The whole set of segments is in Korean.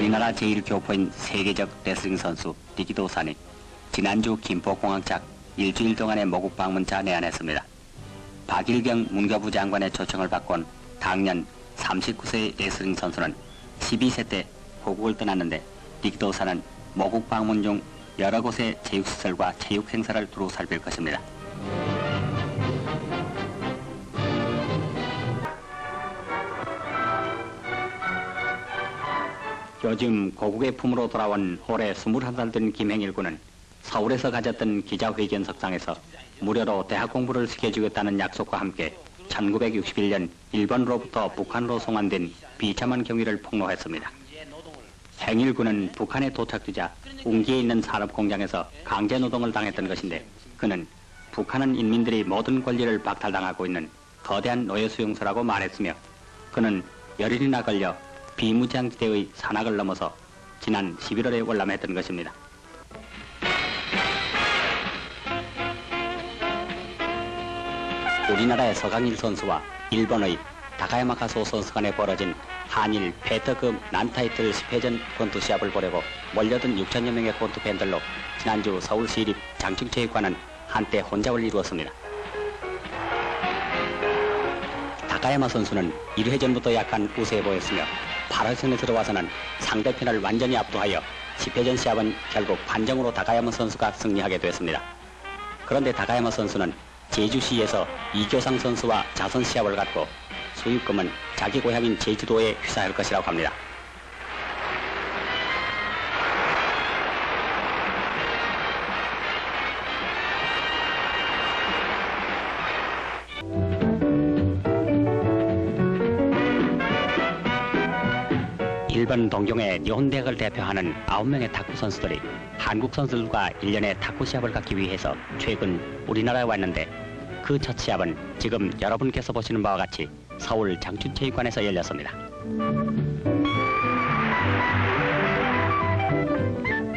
우리나라 제1교포인 세계적 레슬링 선수 리기도산이 지난주 김포공항착 일주일 동안의 모국 방문차 내한했습니다. 박일경 문교부 장관의 초청을 받곤 당년 39세의 레슬링 선수는 12세 때 고국을 떠났는데 리기도산은 모국 방문 중 여러 곳의 체육시설과 체육 행사를 두루 살필 것입니다. 요즘 고국의 품으로 돌아온 올해 21살 된 김행일 군은 서울에서 가졌던 기자회견석상에서 무료로 대학 공부를 시켜주겠다는 약속과 함께 1961년 일본으로부터 북한으로 송환된 비참한 경위를 폭로했습니다. 행일 군은 북한에 도착되자 웅기에 있는 산업공장에서 강제노동을 당했던 것인데 그는 북한은 인민들이 모든 권리를 박탈당하고 있는 거대한 노예수용소라고 말했으며 그는 열흘이나 걸려 비무장지대의 산악을 넘어서 지난 11월에 월남했던 것입니다. 우리나라의 서강일 선수와 일본의 다카야마 가소 선수 간에 벌어진 한일 페터급 난타이틀 10회전 권투 시합을 보려고 몰려든 6천여 명의 권투 팬들로 지난주 서울시립 장충체육관은 한때 혼잡을 이루었습니다. 다카야마 선수는 1회전부터 약간 우세해 보였으며 8회전에 들어와서는 상대편을 완전히 압도하여 10회전 시합은 결국 판정으로 다카야마 선수가 승리하게 됐습니다. 그런데 다카야마 선수는 제주시에서 이교상 선수와 자선 시합을 갖고 수익금은 자기 고향인 제주도에 휘사할 것이라고 합니다. 일본 동경의 니혼대학을 대표하는 9명의 탁구 선수들이 한국 선수들과 1년의 탁구 시합을 갖기 위해서 최근 우리나라에 왔는데 그 첫 시합은 지금 여러분께서 보시는 바와 같이 서울 장춘체육관에서 열렸습니다.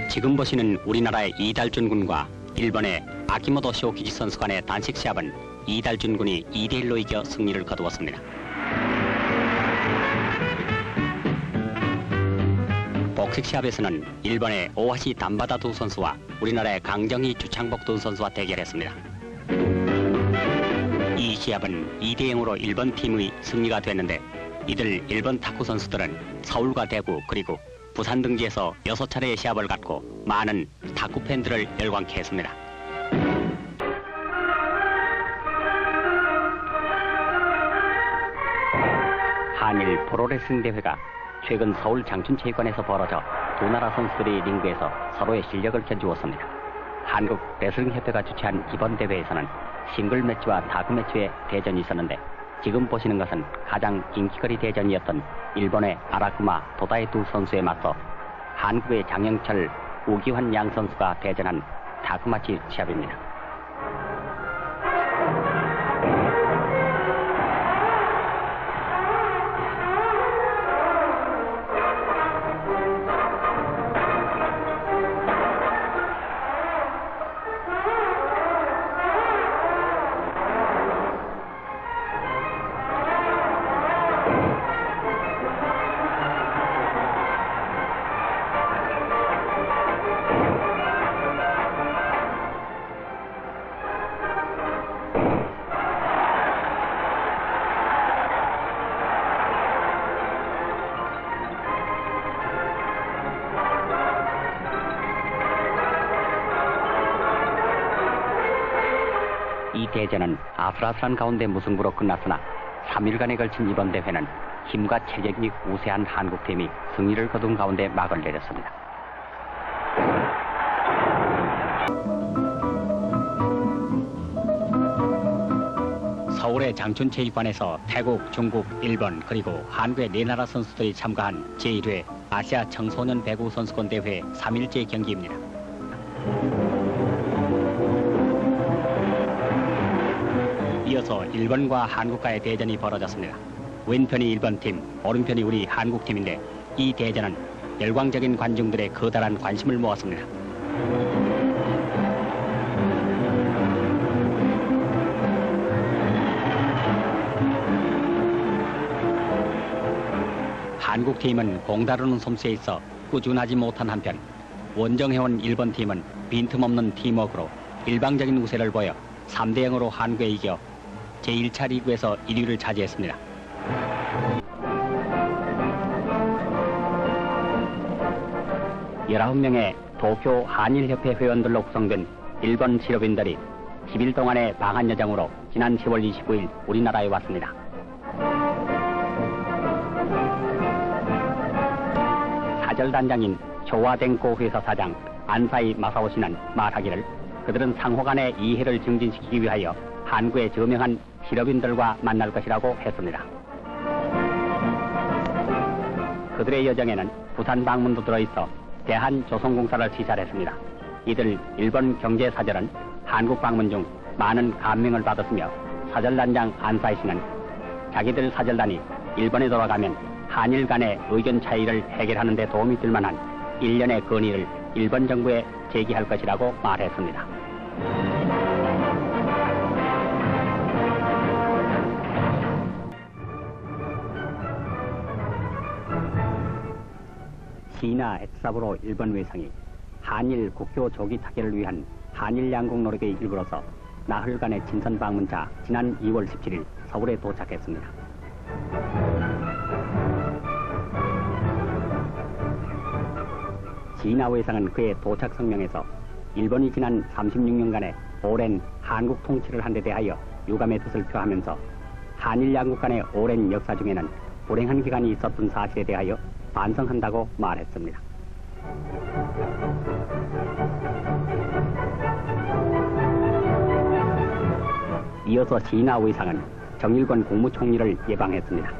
지금 보시는 우리나라의 이달준 군과 일본의 아키모토 쇼키지 선수 간의 단식 시합은 이달준 군이 2대1로 이겨 승리를 거두었습니다. 복식 시합에서는 일본의 오하시 담바다 두 선수와 우리나라의 강정희 주창복 두 선수와 대결했습니다. 이 시합은 2대0으로 일본 팀의 승리가 됐는데 이들 일본 탁구 선수들은 서울과 대구 그리고 부산 등지에서 6차례의 시합을 갖고 많은 탁구 팬들을 열광케 했습니다. 한일 프로레슬링 대회가 최근 서울 장춘체육관에서 벌어져 두 나라 선수들이 링크에서 서로의 실력을 견주었습니다. 한국 레슬링협회가 주최한 이번 대회에서는 싱글 매치와 타그 매치의 대전이 있었는데 지금 보시는 것은 가장 인기거리 대전이었던 일본의 아라쿠마 도다이 두 선수에 맞서 한국의 장영철, 우기환 양 선수가 대전한 타그 매치 시합입니다. 이 대전은 아슬아슬한 가운데 무승부로 끝났으나 3일간에 걸친 이번 대회는 힘과 체력이 우세한 한국팀이 승리를 거둔 가운데 막을 내렸습니다. 서울의 장춘체육관에서 태국, 중국, 일본 그리고 한국의 4나라 선수들이 참가한 제1회 아시아 청소년 배구 선수권 대회 3일째 경기입니다. 이어서 일본과 한국과의 대전이 벌어졌습니다. 왼편이 일본팀, 오른편이 우리 한국팀인데 이 대전은 열광적인 관중들의 커다란 관심을 모았습니다. 한국팀은 공 다루는 솜씨에 있어 꾸준하지 못한 한편 원정해온 일본 팀은 빈틈없는 팀워크로 일방적인 우세를 보여 3대 0으로 한국에 이겨 제1차 리그에서 1위를 차지했습니다. 열아홉 명의 도쿄 한일협회 회원들로 구성된 일본 실업인들이 10일 동안의 방한 여정으로 지난 10월 29일 우리나라에 왔습니다. 사절단장인 쇼와덴코 회사 사장 안사이 마사오 씨는 말하기를 그들은 상호 간의 이해를 증진시키기 위하여 한국의 저명한 실업인들과 만날 것이라고 했습니다. 그들의 여정에는 부산 방문도 들어있어 대한조선공사를 시찰했습니다. 이들 일본 경제사절은 한국 방문 중 많은 감명을 받았으며 사절단장 안사이 씨는 자기들 사절단이 일본에 돌아가면 한일 간의 의견 차이를 해결하는 데 도움이 될 만한 일련의 건의를 일본 정부에 제기할 것이라고 말했습니다. 시나 엑사브로 일본 외상이 한일 국교 조기 타결을 위한 한일 양국 노력의 일부로서 나흘간의 친선 방문차 지난 2월 17일 서울에 도착했습니다. 시나 외상은 그의 도착 성명에서 일본이 지난 36년간의 오랜 한국 통치를 한 데 대하여 유감의 뜻을 표하면서 한일 양국 간의 오랜 역사 중에는 불행한 기간이 있었던 사실에 대하여 반성한다고 말했습니다. 이어서 시나 외상은 정일권 국무총리를 예방했습니다.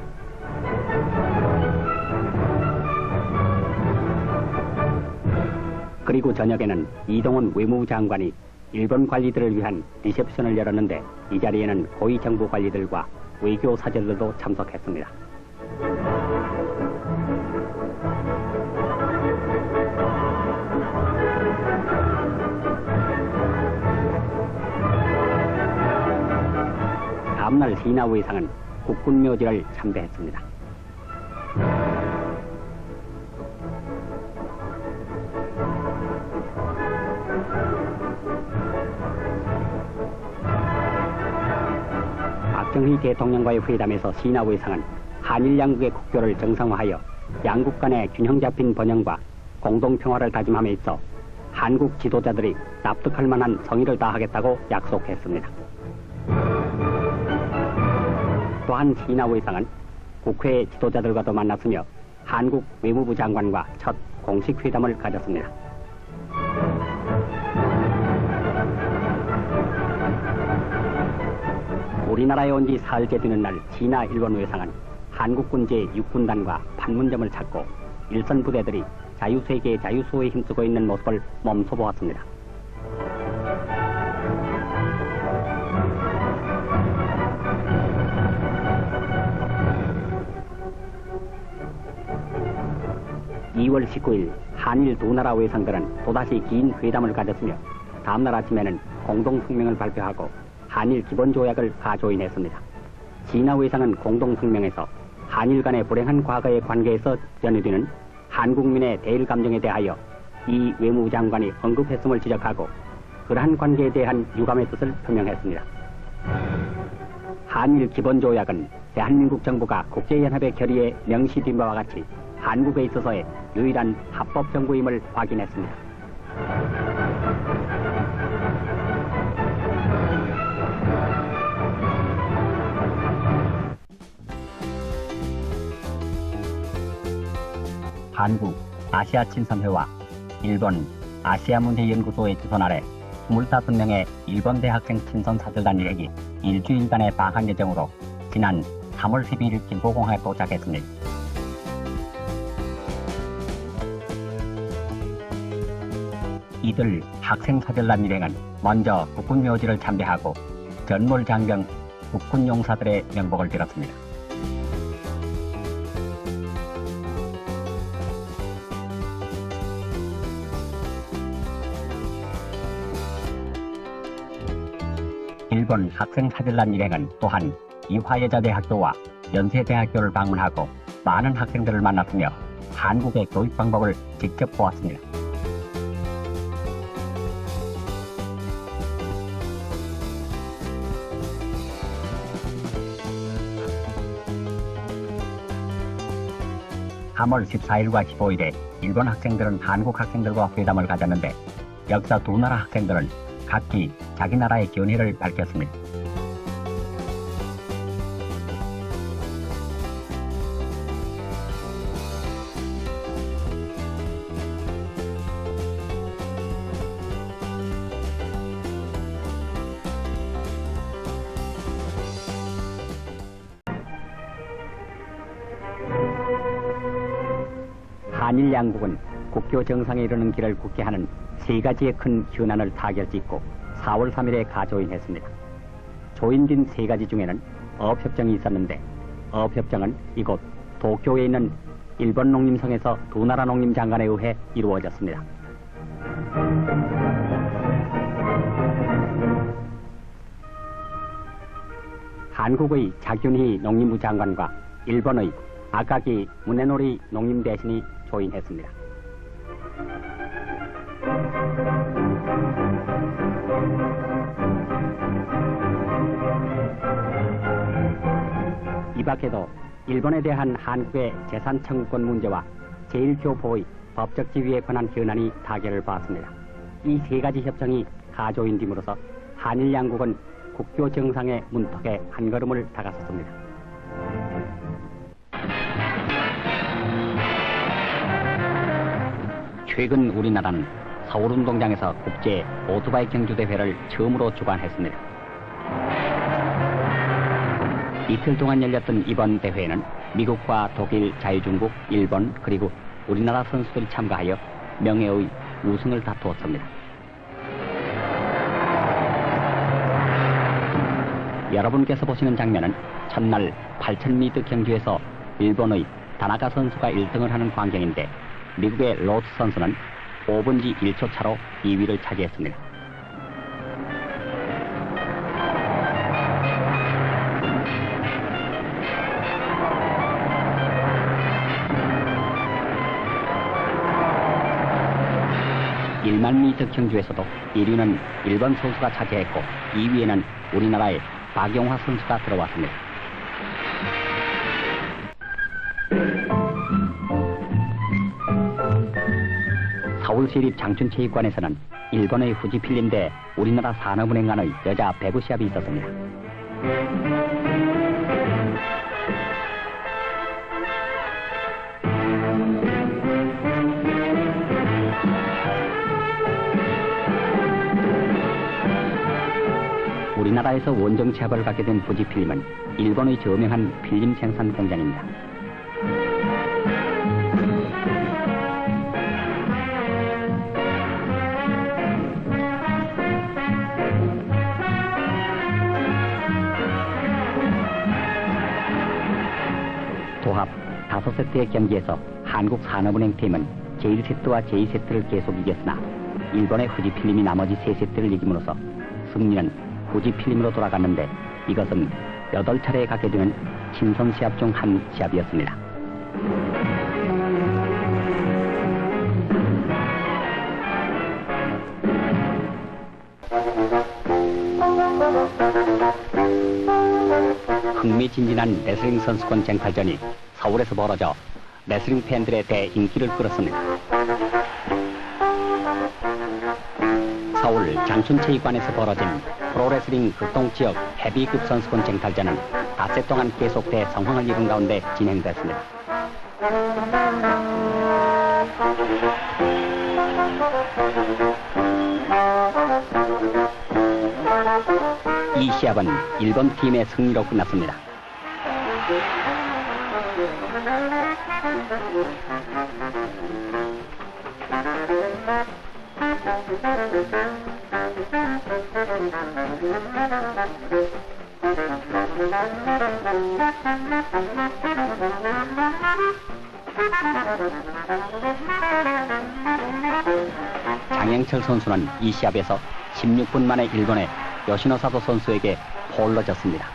그리고 저녁에는 이동훈 외무부 장관이 일본 관리들을 위한 리셉션을 열었는데 이 자리에는 고위 정부 관리들과 외교 사절들도 참석했습니다. 다음날 시나 외상은 국군묘지를 참배했습니다. 박정희 대통령과의 회담에서 시나 외상은 한일 양국의 국교를 정상화하여 양국 간의 균형 잡힌 번영과 공동평화를 다짐함에 있어 한국 지도자들이 납득할 만한 성의를 다하겠다고 약속했습니다. 또한 시나 외상은 국회 지도자들과도 만났으며 한국 외무부 장관과 첫 공식 회담을 가졌습니다. 우리나라에 온 지 사흘째 되는 날 시나 일본 외상은 한국군 제6군단과 판문점을 찾고 일선 부대들이 자유세계 자유수호에 힘쓰고 있는 모습을 몸소 보았습니다. (2월 19일) 한일 두 나라 외상들은 또다시 긴 회담을 가졌으며 다음날 아침에는 공동성명을 발표하고 한일 기본조약을 가조인했습니다. 시나 외상은 공동성명에서 한일 간의 불행한 과거의 관계에서 전해지는 한국민의 대일 감정에 대하여 이 외무부 장관이 언급했음을 지적하고 그러한 관계에 대한 유감의 뜻을 표명했습니다. 한일 기본조약은 대한민국 정부가 국제연합의 결의에 명시된 바와 같이 한국에 있어서의 유일한 합법 정부임을 확인했습니다. 한국 아시아 친선회와 일본 아시아문제연구소의 주선 아래 25명의 일본 대학생 친선 사절단 일행이 일주일간의 방한 여정으로 지난 3월 12일 김포공항에 도착했습니다. 이들 학생 사절단 일행은 먼저 국군묘지를 참배하고 전몰장병 국군용사들의 명복을 빌었습니다. 일본 학생 사절단 일행은 또한 이화여자대학교와 연세대학교를 방문하고 많은 학생들을 만났으며 한국의 교육 방법을 직접 보았습니다. (3월 14일과 15일에) 일본 학생들은 한국 학생들과 회담을 가졌는데 역사 두 나라 학생들은 각기 자기 나라의 견해를 밝혔습니다. 한일 양국은 국교 정상에 이르는 길을 굳게 하는 세 가지의 큰 현안을 타결짓고 4월 3일에 가조인했습니다. 조인된 세 가지 중에는 어업협정이 있었는데 어업협정은 이곳 도쿄에 있는 일본 농림성에서 두 나라 농림장관에 의해 이루어졌습니다. 한국의 자균희 농림부 장관과 일본의 아카기 무네노리 농림대신이 조인했습니다. 이 밖에도 일본에 대한 한국의 재산 청구권 문제와 제1교포의 법적 지위에 관한 현안이 타결을 받았습니다. 이 세 가지 협정이 가조인됨으로써 한일 양국은 국교 정상의 문턱에 한 걸음을 다가섰습니다. 최근 우리나라는 서울운동장에서 국제 오토바이 경주대회를 처음으로 주관했습니다. 이틀 동안 열렸던 이번 대회에는 미국과 독일, 자유중국, 일본 그리고 우리나라 선수들이 참가하여 명예의 우승을 다투었습니다. 여러분께서 보시는 장면은 첫날 8,000m 경주에서 일본의 다나카 선수가 1등을 하는 광경인데 미국의 로스 선수는 5분지 1초 차로 2위를 차지했습니다. (1만) 경주에서도 1위는 일본 선수가 차지했고 2위에는 우리나라의 박용화 선수가 들어왔습니다. 서울시립 장춘체육관에서는 일본의 후지필림 대 우리나라 산업은행 간의 여자 배구 시합이 있었습니다. 우리나라에서 원정 취업을 갖게 된 후지필림은 일본의 저명한 필름 생산 공장입니다. 도합 5세트의 경기에서 한국산업은행 팀은 제1세트와 제2세트를 계속 이겼으나 일본의 후지필림이 나머지 3세트를 이김으로써 승리는 후지필림으로 돌아갔는데 이것은 8차례에 갖게 되는 친선 시합 중 한 시합이었습니다. 흥미진진한 레슬링 선수권 쟁탈전이 서울에서 벌어져 레슬링 팬들의 대인기를 끌었습니다. 서울 장춘체육관에서 벌어진 프로레슬링 극동지역 헤비급 선수권 쟁탈전은 닷새 동안 계속돼 성황을 이룬 가운데 진행됐습니다. 이 시합은 일본 팀의 승리로 끝났습니다. 장영철 선수는 이 시합에서 16분 만에 일본의 요시노사도 선수에게 폴로 졌습니다.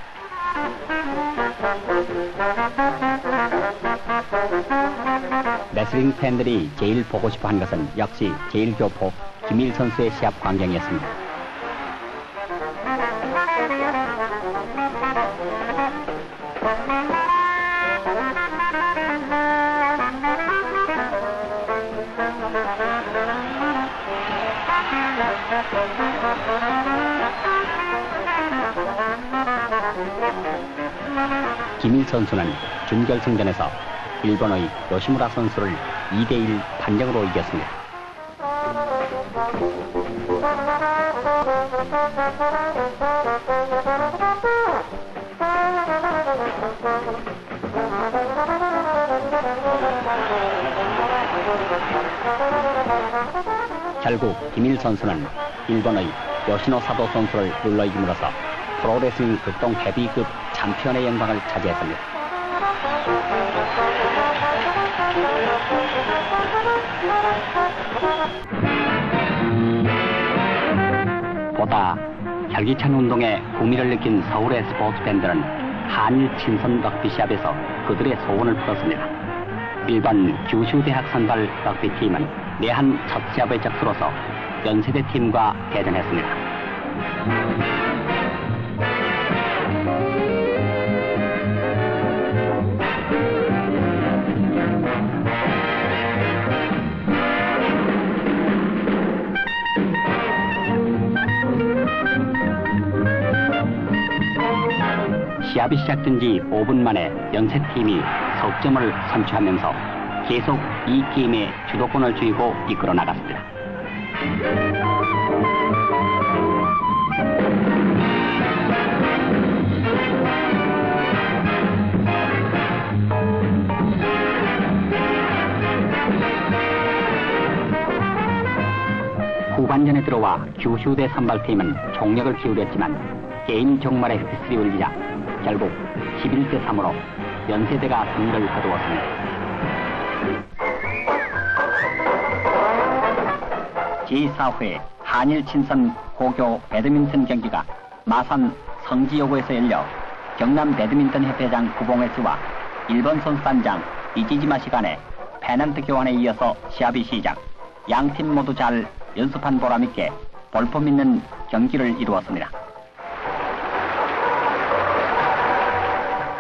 레슬링 팬들이 제일 보고 싶어 한 것은 역시 제1교포 김일 선수의 시합 광경이었습니다. 김일 선수는 준결승전에서 일본의 요시무라 선수를 2대1 판정으로 이겼습니다. 결국 김일 선수는 일본의 요시노 사도 선수를 눌러이김으로써 프로레슬링 극동 헤비급 챔피언의 영광을 차지했습니다. 보다 혈기찬 운동에 구미를 느낀 서울의 스포츠 팬들은 한일 친선 럭비 시합에서 그들의 소원을 풀었습니다. 일본 규슈대학 선발 럭비팀은 내한 첫 시합의 적수로서 연세대 팀과 대전했습니다. 시합이 시작된 지 5분 만에 연세팀이 석점을 선취하면서 계속 이 게임의 주도권을 쥐고 이끌어 나갔습니다. 후반전에 들어와 규슈대 선발팀은 총력을 기울였지만 게임 종말에 휘슬이 울리자 결국 11대 3으로 연세대가 승리를 거두었습니다. 제4회 한일 친선 고교 배드민턴 경기가 마산 성지여고에서 열려 경남 배드민턴 협회장 구봉회 씨와 일본 선수단장 이지지마 씨 간의 페넌트 교환에 이어서 시합이 시작. 양팀 모두 잘 연습한 보람있게 볼품 있는 경기를 이루었습니다.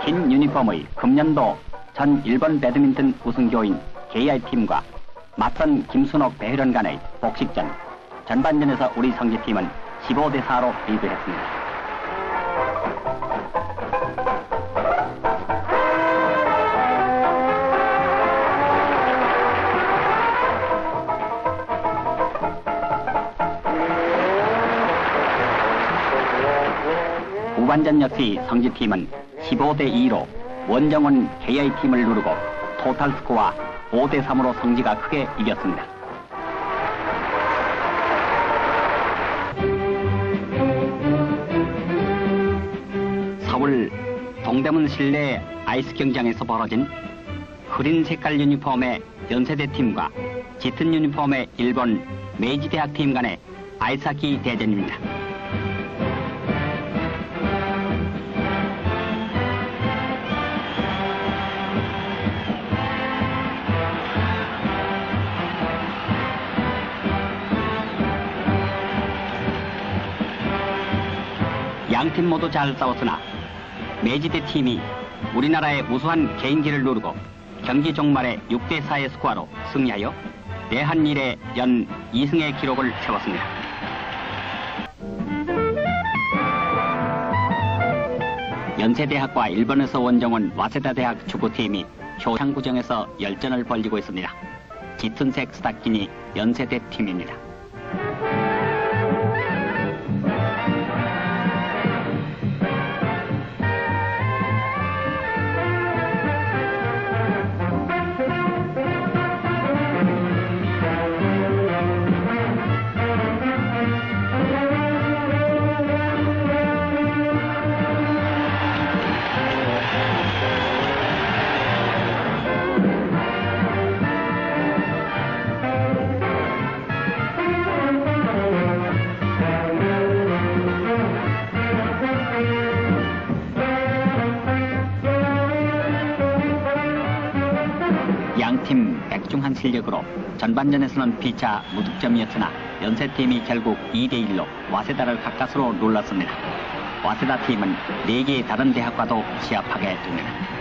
흰 유니폼의 금년도 전 일본 배드민턴 우승교인 KI팀과 맞선 김순옥 배혜련 간의 복식전. 전반전에서 우리 성지팀은 15대 4로 리드했습니다. 후반전 역시 성지팀은 15대 2로 원정원 KI팀을 누르고 토탈 스코어 5대 3으로 성지가 크게 이겼습니다. 서울 동대문 실내 아이스 경기장에서 벌어진 흐린 색깔 유니폼의 연세대 팀과 짙은 유니폼의 일본 메이지대학 팀 간의 아이스하키 대전입니다. 양팀 모두 잘 싸웠으나 메이지대 팀이 우리나라의 우수한 개인기를 누르고 경기 종말에 6대 4의 스코어로 승리하여 대한 이래 연 2승의 기록을 세웠습니다. 연세대학과 일본에서 원정온 와세다 대학 축구팀이 효창구정에서 열전을 벌이고 있습니다. 짙은색 스타킹이 연세대 팀입니다. 연세팀 백중한 실력으로 전반전에서는 피차 무득점이었으나 연세팀이 결국 2대1로 와세다를 가까스로 눌렀습니다. 와세다 팀은 4개의 다른 대학과도 시합하게 됩니다.